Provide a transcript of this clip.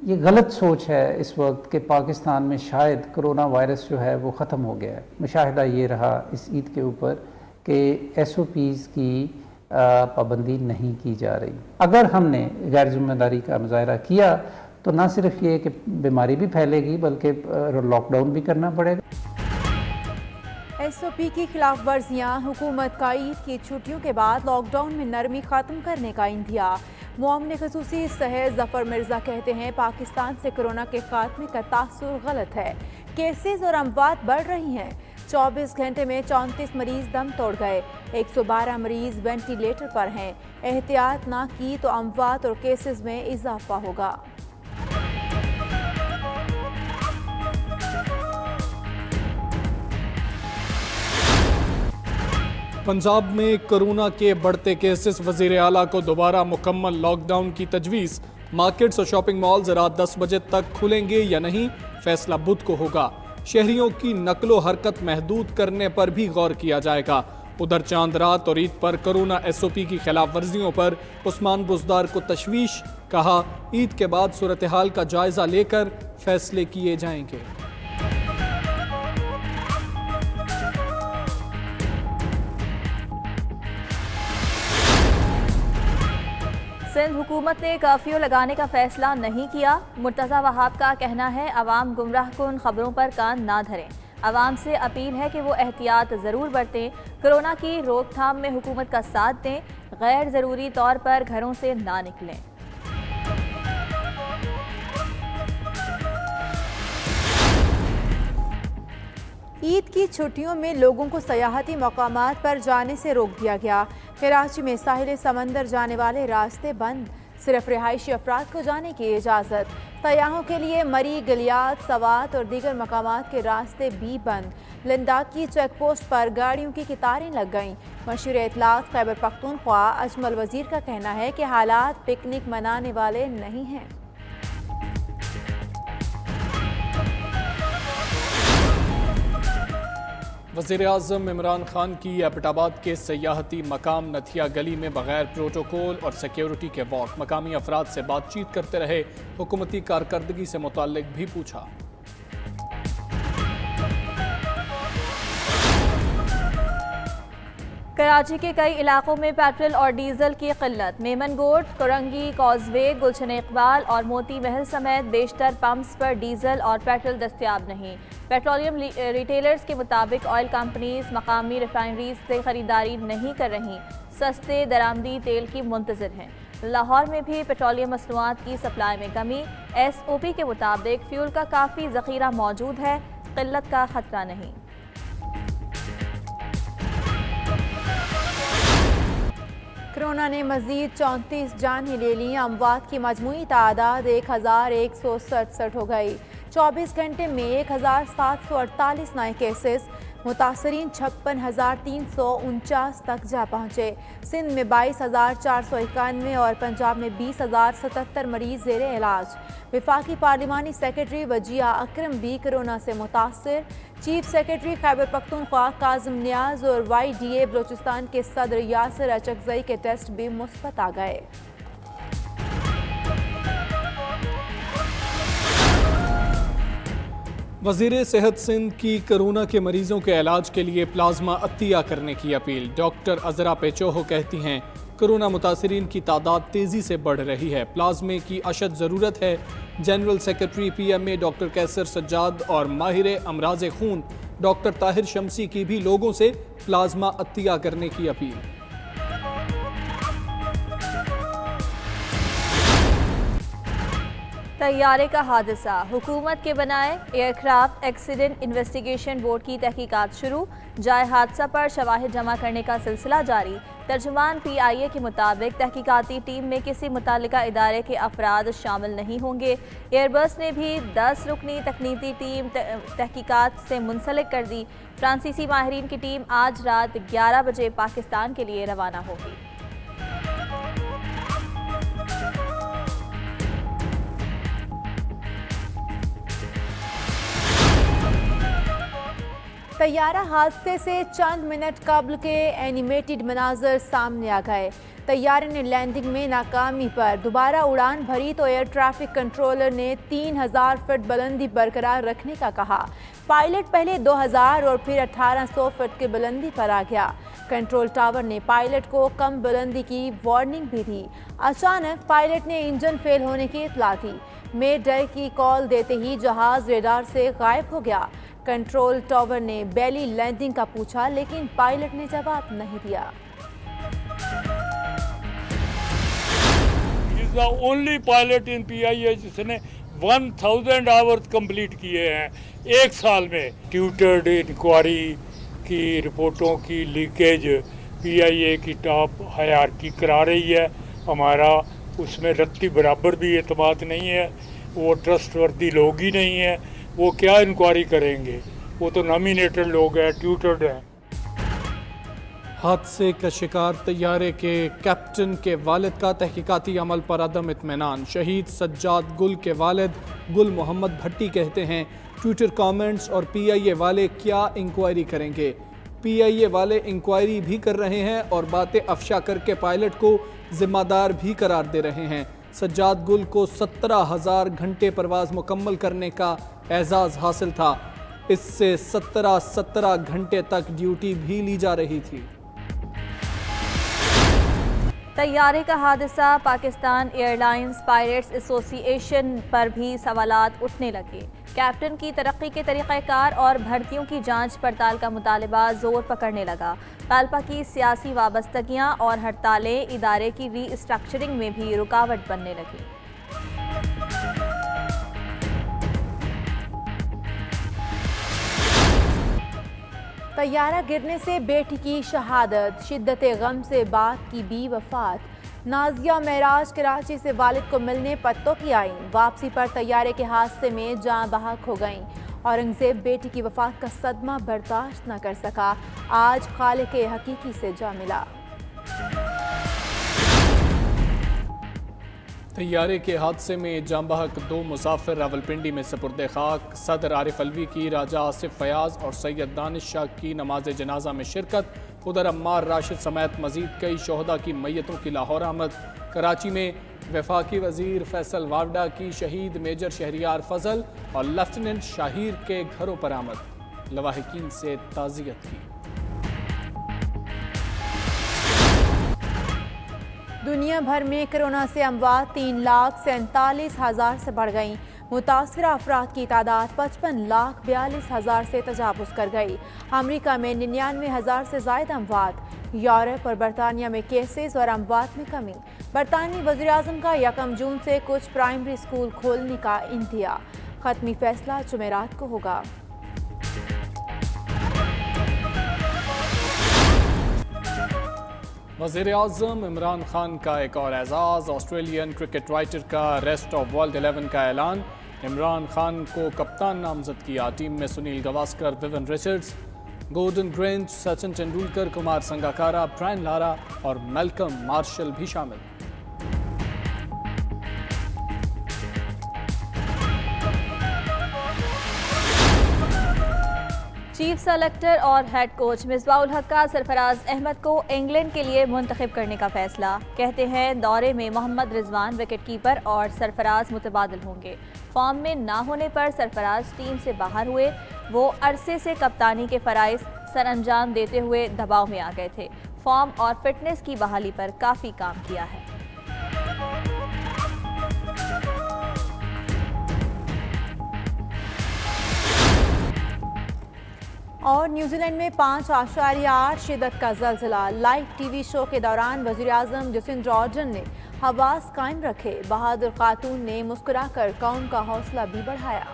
ये गलत सोच है इस वक्त कि पाकिस्तान में शायद कोरोना वायरस जो है वो ख़त्म हो गया है। मुशाहिदा ये रहा इस ईद के ऊपर कि SOPs की पाबंदी नहीं की जा रही। अगर हमने गैर जिम्मेदारी का मुजाहरा किया तो ना सिर्फ ये कि बीमारी भी फैलेगी बल्कि लॉकडाउन भी करना पड़ेगा। SOP की खिलाफ वर्जियाँ, हुकूमत का ईद की छुट्टियों के बाद लॉकडाउन में नरमी ख़त्म करने का इंदिया। मुआमले ख़ुसूसी सहेर ज़फ़र मिर्ज़ा कहते हैं पाकिस्तान से कोरोना के खात्मे का तासुर गलत है। केसेस और अमवात बढ़ रही हैं। 24 घंटे में 34 मरीज दम तोड़ गए, 112 मरीज वेंटिलेटर पर हैं। एहतियात ना की तो अमवात और केसेस में इजाफा होगा। पंजाब में कोरोना के बढ़ते केसेस, वजीर आला को दोबारा मुकम्मल लॉकडाउन की तजवीज़। मार्केट्स और शॉपिंग मॉल्स रात 10 बजे तक खुलेंगे या नहीं, फैसला बुध को होगा। शहरियों की नकलो हरकत महदूद करने पर भी गौर किया जाएगा। उधर चांद रात और ईद पर कोरोना SOP की खिलाफ वर्जियों पर उस्मान बुज़दार को तशवीश। कहा, ईद के बाद सूरत हाल का जायजा लेकर फैसले किए जाएंगे। सिंध हुकूमत ने कर्फ्यू लगाने का फैसला नहीं किया। मुर्तज़ा वहाब का कहना है अवाम गुमराह कुन खबरों पर कान ना धरें। अवाम से अपील है कि वो एहतियात ज़रूर बरतें, कोरोना की रोकथाम में हुकूमत का साथ दें, गैर ज़रूरी तौर पर घरों से ना निकलें। ईद की छुट्टियों में लोगों को सयाहती मकामात पर जाने से रोक दिया गया। कराची में साहिल समंदर जाने वाले रास्ते बंद, सिर्फ रिहायशी अफराद को जाने की इजाज़त। सयाहों के लिए मरी, गलियात, सवात और दीगर मकामात के रास्ते भी बंद। लंदाक की चेक पोस्ट पर गाड़ियों की कतारें लग गईं। मशहूर इतलात खैबर पख्तूनख्वा अजमल वजीर का कहना है कि हालात पिकनिक मनाने वाले नहीं हैं। वज़ीर-ए-आज़म इमरान खान की एबटाबाद के सयाहती मकाम नथिया गली में बगैर प्रोटोकॉल और सिक्योरिटी के वॉक। मकामी अफराद से बातचीत करते रहे, हुकूमती कारकर्दगी से मुताल्लिक भी पूछा। कराची के कई इलाकों में पेट्रोल और डीजल की किल्लत। मेमनगोट, कोरंगी, कॉजवे, गुलशन इकबाल और मोती महल समेत बेशतर पंप्स पर डीजल और पेट्रोल दस्तयाब नहीं। पेट्रोलियम रिटेलर्स के मुताबिक ऑयल कंपनीज मकामी रिफाइनरीज से खरीदारी नहीं कर रही, सस्ते दरामदी तेल की मुंतज़िर हैं। लाहौर में भी पेट्रोलियम मसनूआत की सप्लाई में कमी। SOP के मुताबिक फ्यूल का काफ़ी ज़ख़ीरा मौजूद है, किल्लत का खतरा नहीं। कोरोना ने मजीद 34 जान ही ले ली। अमवात की मजमूई तादाद 1167 हो गई। 24 घंटे में 1748 नए केसेस, मुतासरीन 56,349 तक जा पहुँचे। सिंध में 22,491 और पंजाब में 20,077 मरीज ज़ेर इलाज। वफाकी पार्लिमानी सेक्रेटरी वजिया अकरम भी कोरोना से मुतासर। चीफ सेक्रेटरी खैबर पख्तूनख्वा काज़िम नियाज और YDA बलोचिस्तान के सदर यासिर अचकज़ई के टेस्ट भी मुस्बत आ गए। वज़ीर सेहत सिंध की कोरोना के मरीजों के इलाज के लिए प्लाज्मा अतिया करने की अपील। डॉक्टर अजरा पेचोहो कहती हैं कोरोना मुतासरीन की तादाद तेज़ी से बढ़ रही है, प्लाज्मे की अशद ज़रूरत है। जनरल सेक्रेटरी PMA डॉक्टर कैसर सज्जाद और माहिर अमराज खून डॉक्टर ताहिर शमसी की भी लोगों से प्लाज्मा अतिया करने की अपील। तैयारे का हादसा, हुकूमत के बनाए एयरक्राफ्ट एक्सीडेंट इन्वेस्टिगेशन बोर्ड की तहकीकात शुरू। जाए हादसा पर शवाहिद जमा करने का सिलसिला जारी। तर्जुमान PIA के मुताबिक तहकीकाती टीम में किसी मुतालिका इदारे के अफराद शामिल नहीं होंगे। एयरबस ने भी 10 रुकनी तकनीकी टीम तहकीकात से मुंसलिक कर दी। फ्रांसीसी माहिरीन की टीम आज रात 11 बजे पाकिस्तान के लिए रवाना होगी। तैयारा हादसे से चंद मिनट कबल के एनिमेटेड मनाजर सामने आ गए। तैयारे ने लैंडिंग में नाकामी पर दोबारा उड़ान भरी तो एयर ट्रैफिक कंट्रोलर ने 3000 फीट बुलंदी बरकरार रखने का कहा। पायलट पहले 2000 और फिर 1800 फीट की बुलंदी पर आ गया। कंट्रोल टावर ने पायलट को कम बुलंदी की वार्निंग भी दी। अचानक पायलट ने इंजन फेल होने की इत्तला दी। मे डे की कॉल देते ही जहाज रेडार से गायब हो गया। कंट्रोल टावर ने बेली लैंडिंग का पूछा, लेकिन पायलट ने जवाब नहीं दिया। He is the only pilot in PIA जिसने 1000 आवर्स कंप्लीट किए हैं एक साल में। ट्यूटर्ड इंक्वायरी की रिपोर्टों की लीकेज PIA की टॉप हायरार्की करा रही है। हमारा उसमें रत्ती बराबर भी एतमाद नहीं है। वो ट्रस्टवर्दी लोग ही नहीं है। वो क्या इंक्वायरी करेंगे? वो तो नॉमिनेटेड लोग हैं, ट्यूटर्ड हैं। हादसे का शिकार तैयारे के कैप्टन के वालिद का तहकीकाती अमल पर अदम इत्मीनान। शहीद सज्जाद गुल के वालिद गुल मोहम्मद भट्टी कहते हैं, ट्विटर कमेंट्स और PIA वाले क्या इंक्वायरी करेंगे? PIA वाले इंक्वायरी भी कर रहे हैं और बातें अफशा करके पायलट को जिम्मेदार भी करार दे रहे हैं। सज्जाद गुल को 17,000 घंटे परवाज मुकम्मल करने का एजाज़ हासिल था। इससे 17 घंटे तक ड्यूटी भी ली जा रही थी। तैयारे का हादसा, पाकिस्तान एयरलाइंस पायलट्स एसोसिएशन पर भी सवालात उठने लगे। कैप्टन की तरक्की के तरीक़ाकार और भर्तियों की जांच पड़ताल का मुतालबा जोर पकड़ने लगा। पाल्पा की सियासी वाबस्तगियां और हड़तालें इदारे की रीस्ट्रक्चरिंग में भी रुकावट बनने लगी। तैयारा गिरने से बेटी की शहादत, शिद्दत गम से बाप की भी वफात। नाजिया महराज कराची से वालिद को मिलने पत्तों की आई। वापसी पर तैयारे के हादसे में जान बहक हो गईं। औरंगजेब बेटी की वफात का सदमा बर्दाश्त न कर सका। आज खालिक हकीकी से जा मिला। तैयारे के हादसे में जाम बहक 2 मुसाफिर रावलपिंडी में सपुर्दे खाक। सदर आरिफ अलवी की राजा आसिफ फयाज और सैयद दानिश शाह की नमाज जनाजा में शिरकत। उधर अम्मार राशिद समेत मजीद कई शोहदा की मैयतों की लाहौर आमद। कराची में वफाकी वजीर फैसल वावडा की शहीद मेजर शहरियार फजल और लेफ्टिनेंट शाहिर के घरों पर आमद। लवाहिकीन से ताज़ियत की। दुनिया भर में कोरोना से अमवात 3,47,000 से बढ़ गई। मुतासरा अफराद की तादाद 55,42,000 से तजावुज़ कर गई। अमरीका में 99,000 से ज़ायद अमवात। यूरोप और बरतानिया में केसेस और अमवात में कमी। बरतानवी वज़ीर-ए-आज़म का 1 जून से कुछ प्राइमरी स्कूल खोलने का इंतज़ार। ख़त्मी फैसला जुमेरात को होगा। वज़ीर-ए-आज़म इमरान खान का एक और एजाज़। ऑस्ट्रेलियन क्रिकेट राइटर का रेस्ट ऑफ वर्ल्ड 11 का ऐलान। इमरान खान को कप्तान नामजद किया। टीम में Sunil Gavaskar, Vivian Richards, Gordon Greenidge, Sachin Tendulkar, Kumar Sangakkara, Brian Lara और मैल्कम मार्शल भी शामिल। चीफ सेलेक्टर और हेड कोच मिसबाहुल हक का सरफराज अहमद को इंग्लैंड के लिए मुंतखब करने का फैसला। कहते हैं दौरे में मोहम्मद रिजवान विकेटकीपर और सरफराज मुतबादिल होंगे। फॉर्म में ना होने पर सरफराज टीम से बाहर हुए। वो अरसे से कप्तानी के फ़राइज़ सरअंजाम देते हुए दबाव में आ गए थे। फॉर्म और फिटनेस की बहाली पर काफ़ी काम किया है। और न्यूजीलैंड में 5.8 शिद्दत का ज़लज़ला। लाइव टीवी शो के दौरान वज़ीर-ए-आज़म जसिंडा आर्डर्न ने हवास कायम रखे। बहादुर खातून ने मुस्कुराकर कौम का हौसला भी बढ़ाया।